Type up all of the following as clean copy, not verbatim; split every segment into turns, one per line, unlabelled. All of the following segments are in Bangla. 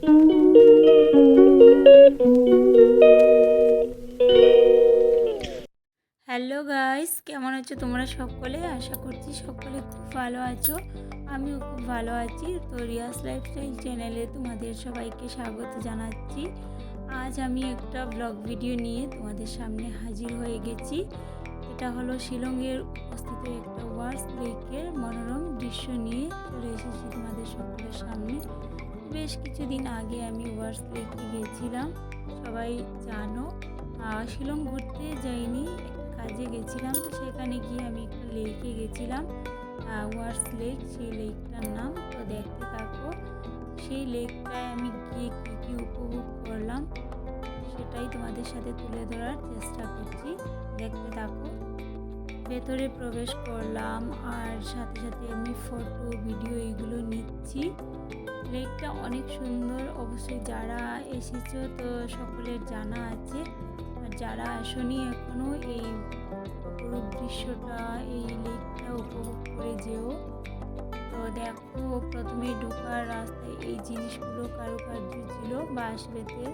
হ্যালো গাইস, কেমন আছো তোমরা সকলে? আশা করছি সকলে খুব ভালো আছো। আমিও খুব ভালো আছি। তো রিয়াস লাইফস্টাইল চ্যানেলে তোমাদের সবাইকে স্বাগত জানাচ্ছি। আজ আমি একটা ব্লগ ভিডিও নিয়ে তোমাদের সামনে হাজির হয়ে গেছি। এটা হলো শিলংয়ের উপস্থিত একটা ওয়ার্স লেকের মনোরম দৃশ্য নিয়ে চলে এসেছি তোমাদের সকলের সামনে। বেশ কিছুদিন আগে আমি ওয়ার্স লেকে গেছিলাম, সবাই জানো। শিলং ঘুরতে যাইনি, একটা কাজে গেছিলাম। তো সেখানে গিয়ে আমি একটা লেকে গেছিলাম, ওয়ার্স লেক, সেই লেকটার নাম। তো দেখতে থাকো, সেই লেকটায় আমি গিয়ে কী কী উপভোগ করলাম সেটাই তোমাদের সাথে তুলে ধরার চেষ্টা করছি। দেখতে থাকো। ভেতরে প্রবেশ করলাম আর সাথে সাথে আমি ফটো ভিডিও এগুলো নিচ্ছি। লেকটা অনেক সুন্দর, অবশ্যই যারা এসেছো তো সকলের জানা আছে, আর যারা আসনি এখনও এই অপরূপ দৃশ্যটা, এই লেকটা উপভোগ করে যেও। তো দেখো, প্রথমে ঢোকার রাস্তায় এই জিনিসগুলো কারুকার্য ছিল বাঁশ বেতের,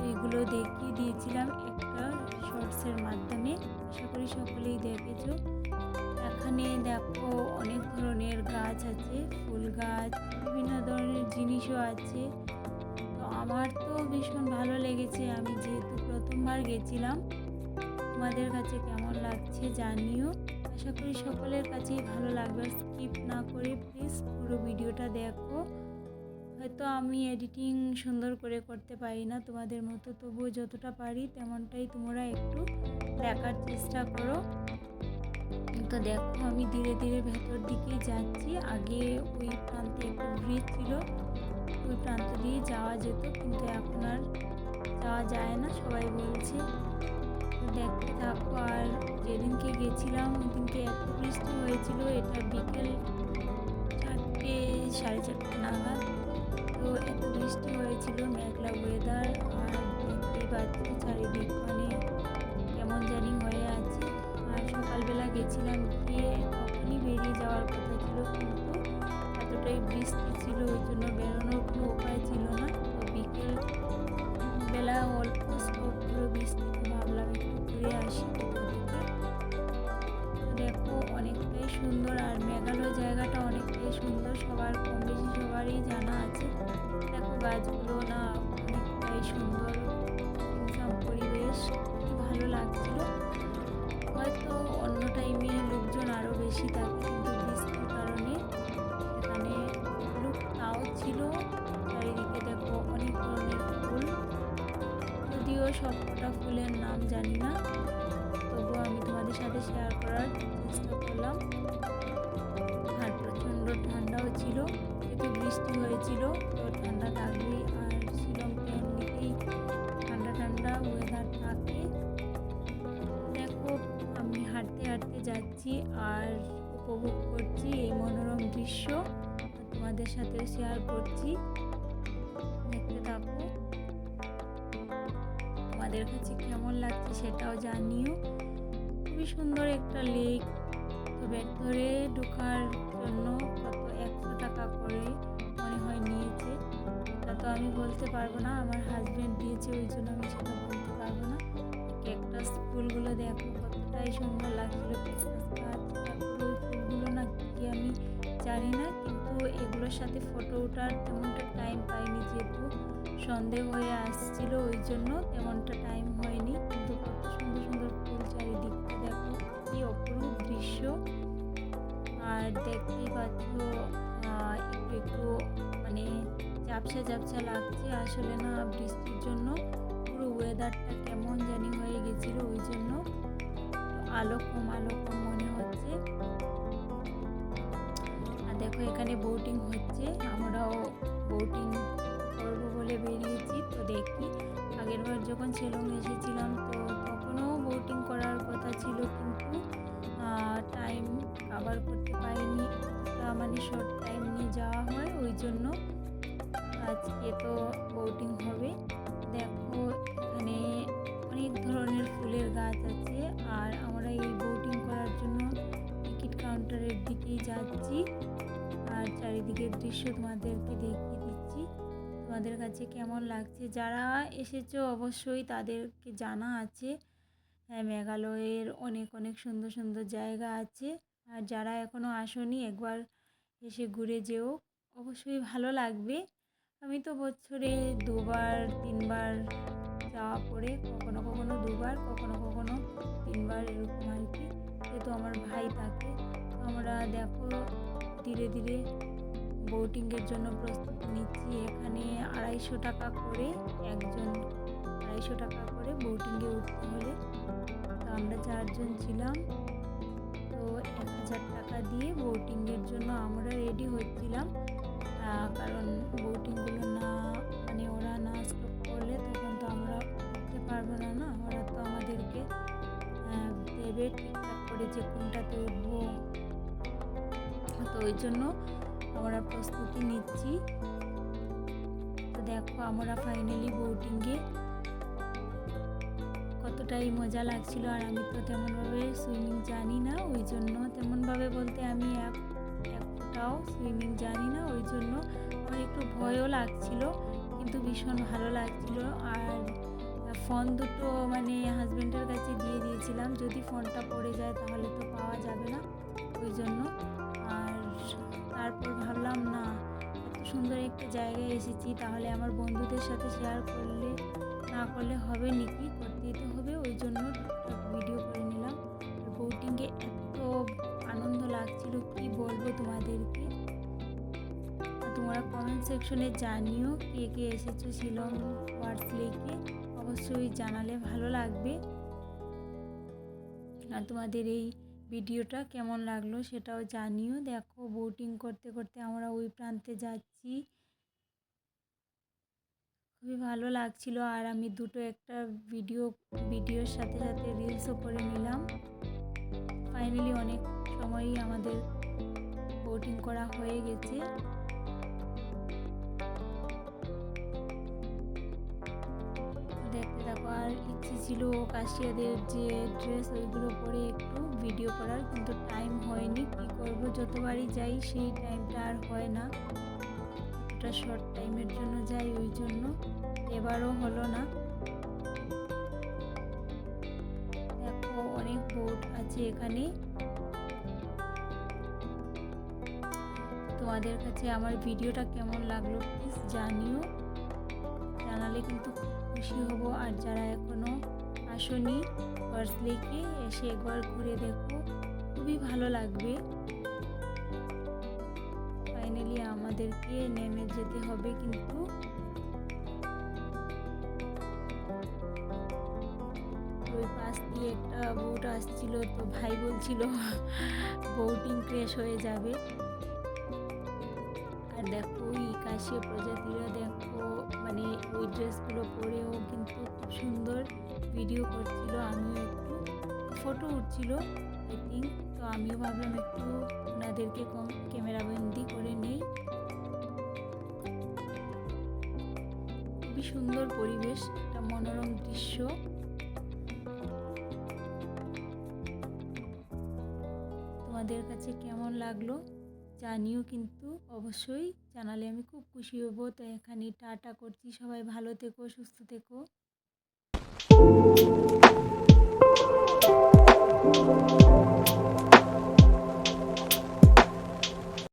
এইগুলো দেখিয়ে দিয়েছিলাম একটা শর্টসের মাধ্যমে। আশা করি সকলেই দেখেছো। এখানে দেখো অনেক ধরনের গাছ আছে, ফুল গাছ, বিভিন্ন ধরনের জিনিসও আছে। তো আমার তো ভীষণ ভালো লেগেছে, আমি যেহেতু প্রথমবার গেছিলাম। তোমাদের কাছে কেমন লাগছে জানিও। আশা করি সকলের কাছেই ভালো লাগবে। স্কিপ না করে প্লিজ পুরো ভিডিওটা দেখো। হয়তো আমি এডিটিং সুন্দর করে করতে পারি না তোমাদের মতো, তবুও যতটা পারি তেমনটাই তোমরা একটু দেখার চেষ্টা করো। তো দেখো, আমি ধীরে ধীরে ভেতর দিকেই যাচ্ছি। আগে ওই প্রান্তে একটা ব্রিজ ছিল, ওই প্রান্ত দিয়ে যাওয়া যেত, কিন্তু এখন আর যাওয়া যায় না সবাই বলছে। দেখতে থাকো। আর যেদিনকে গেছিলাম ওই দিনকে এত বৃষ্টি হয়েছিল, এটা বিকেল 4টে 4:30 নাগাদ। তো এত বৃষ্টি হয়েছিল, মেঘলা ওয়েদার, আর দেখতেই পাচ্ছি চারিদিক মানে কেমন জানি হয়ে আছে। আর সকালবেলা গেছিলাম, গিয়ে তখনই বেরিয়ে যাওয়ার কথা ছিল, কিন্তু এতটাই বৃষ্টি ছিল, ওই জন্য বেরোনোর কোনো উপায় ছিল না। তো বিকেল বেলা অল্প স্টপ হলো বৃষ্টিতে, ভাবলাম একটু ঘুরে আসি কোথা থেকে। দেখো অনেকটাই সুন্দর, আর মেঘালয় জায়গাটা অনেকটাই সুন্দর, সবার কম বেশি সবারই জানা আছে। দেখো গাছগুলো না অনেকটাই সুন্দর, সুনসান পরিবেশ, কি ভালো লাগছিল। হয়তো অন্য টাইমে লোকজন আরও বেশি থাকে, কিন্তু বৃষ্টির কারণে সেখানে লোক তাও ছিল। চারিদিকে দেখো অনেক ধরনের ফুল, যদিও সবকটা ফুলের নাম জানি না, তবুও আমি তোমাদের সাথে শেয়ার করার চেষ্টা করলাম। আর প্রচণ্ড ঠান্ডাও ছিল, যেহেতু বৃষ্টি হয়েছিল তো ঠান্ডা থাকবেই। আর শিলংটা এমনিতেই ঠান্ডা ঠান্ডা ওয়েদার থাকে। দেখো, আমি হাঁটতে হাঁটতে যাচ্ছি আর উপভোগ করছি এই মনোরম দৃশ্য, তোমাদের সাথেও শেয়ার করছি। দেখতে থাকো, তোমাদের কাছে কেমন লাগছে সেটাও জানিও। খুবই সুন্দর একটা লেক। তো ভেতরে ঢোকার জন্য কত 100 টাকা করে মনে হয় নিয়েছে, তা তো আমি বলতে পারবো না, আমার হাজব্যান্ড দিয়েছে, ওই জন্য আমি সেটা বলতে পারবো না। ক্যাকটাস ফুলগুলো দেখো কতটাই সুন্দর লাগছিল, ক্যাকটাস গাছ। তারপরে ওই ফুলগুলো না কি আমি জানি না, কিন্তু এগুলোর সাথে ফটো ওঠার তেমনটা টাইম পাইনি, যেহেতু সন্ধে হয়ে আসছিল, ওই জন্য তেমনটা টাইম হয়নি। কিন্তু কত সুন্দর সুন্দর ফুল চারিদিকটা, দেখো কি অপরূপ দৃশ্য। আর দেখতেই পাচ্ছ একটু একটু মানে ঝাপসা ঝাপসা লাগছে, আসলে না বৃষ্টির জন্য পুরো ওয়েদারটা কেমন জানি হয়ে গেছিল, ওই জন্য আলো কম আলো কম মনে হচ্ছে। আর দেখো এখানে বোটিং হচ্ছে, আমরাও বোটিং করবো বলে বেরিয়েছি। তো দেখি, আগের বার যখন শিলং এসেছিলাম তো তখনও বোটিং করার কথা ছিল, কিন্তু টাইম কভার করতে পারিনি, মানে শর্ট টাইম নিয়ে যাওয়া হয়, ওই জন্য আজকে তো বোটিং হবে। দেখো এখানে অনেক ধরনের ফুলের গাছ আছে, আর আমরা এই বোটিং করার জন্য টিকিট কাউন্টারের দিকেই যাচ্ছি। আর চারিদিকের দৃশ্য তোমাদেরকে দেখিয়ে দিচ্ছি। তো তোমাদের কাছে কেমন লাগছে। যারা এসেছো অবশ্যই তাদেরকে জানা আছে মেঘালয়ের অনেক অনেক সুন্দর সুন্দর জায়গা আছে। আর যারা এখনও আসোনি একবার এসে ঘুরে যেও, অবশ্যই ভালো লাগবে। আমি তো বছরে 2বার 3বার যাওয়া পড়ে, কখনো কখনো 2বার কখনো কখনো 3বার এরকম আর কি। যেহেতু আমার ভাই থাকে, আমরা দেখো ধীরে ধীরে বোটিংয়ের জন্য প্রস্তুতি নিচ্ছি। এখানে 250 টাকা করে, একজন 250 টাকা করে বোটিংয়ে উঠতে হলে। তো আমরা 4 জন ছিলাম, তো 1000 টাকা দিয়ে বোটিংয়ের জন্য আমরা রেডি হচ্ছিলাম। কারণ বোটিংগুলো না মানে ওরা না স্টপ করলে তখন তো আমরা উঠতে পারবো না। না, ওরা তো আমাদেরকে দেবে ঠিকঠাক করে যে কোনটাতে উঠবো। তো ওই জন্য আমরা প্রস্তুতি নিচ্ছি। তো দেখো আমরা ফাইনালি বোটিংয়ে কতটাই মজা লাগছিল। আর আমি তো তেমনভাবে সুইমিং জানি না, ওই জন্য তেমনভাবে বলতে আমি একটাও সুইমিং জানি না, ওই জন্য আমার একটু ভয়ও লাগছিল, কিন্তু ভীষণ ভালো লাগছিল। আর ফোন দুটো মানে হাজব্যান্ডের কাছে দিয়ে দিয়েছিলাম, যদি ফোনটা পড়ে যায় তাহলে তো পাওয়া যাবে না, ওই জন্য। আর তারপর ভাবলাম না, এত সুন্দর একটা জায়গায় এসেছি, তাহলে আমার বন্ধুদের সাথে শেয়ার করলে না করলে হবে নাকি, করতেই তো হবে। ওই জন্য ভিডিও করে নিলাম। বোটিংয়ে এত আনন্দ লাগছিল কি বলবো তোমাদেরকে। তোমরা কমেন্ট সেকশনে জানিও কে কে এসেছো শিলং ওয়ার্ডস লেকে, অবশ্যই জানালে ভালো লাগবে। আর তোমাদের এই ভিডিওটা কেমন লাগলো সেটাও জানিও। দেখো বোটিং করতে করতে আমরা ওই প্রান্তে যাচ্ছি, খুবই ভালো লাগছিল। আর আমি একটা ভিডিওর সাথে সাথে রিলসও করে নিলাম। ফাইনালি অনেক সময়ই আমাদের বোটিং করা হয়ে গেছে। দেখতে থাকো। আর ইচ্ছে ছিল কাশিয়াদের যে ড্রেস ওইগুলো পরে একটু ভিডিও করার, কিন্তু টাইম হয়নি। কি করব, যতবারই যাই সেই টাইমটা আর হয় না, একটা শর্ট টাইমের জন্য যাই, ওই জন্য এবারও হলো না। দেখো অনেক বোট আছে এখানে। তোমাদের কাছে আমার ভিডিওটা কেমন লাগলো প্লিজ জানিও, জানালে কিন্তু খুব খুশি হব। আর যারা এখনো আসোনি ওয়ার্ডস লেকে, এসে একবার ঘুরে দেখো, খুবই ভালো লাগবে। ফাইনালি আমাদেরকে নেমে যেতে হবে, কিন্তু ওই পাশ দিয়ে একটা বোট আসছিল, তো ভাই বলছিল বোটিং ক্র্যাশ হয়ে যাবে। আর দেখো ওই কাশিয়া প্রজাতিরা দেখো মানে ওই ড্রেসগুলো পরেও কিন্তু খুব সুন্দর ভিডিও করছিল। আমিও একটু ফটো উঠছিল আই থিঙ্ক, তো আমিও ভাবলাম একটু ওনাদেরকে ক্যামেরাবন্দি করে নেই। খুবই সুন্দর পরিবেশ, একটা মনোরম দৃশ্য। তোমাদের কাছে কেমন লাগলো জানিও, কিন্তু অবশ্যই জানালে আমি খুব খুশি হব। তো এখানে টাটা করছি, সবাই ভালো থেকো, সুস্থ থেকো।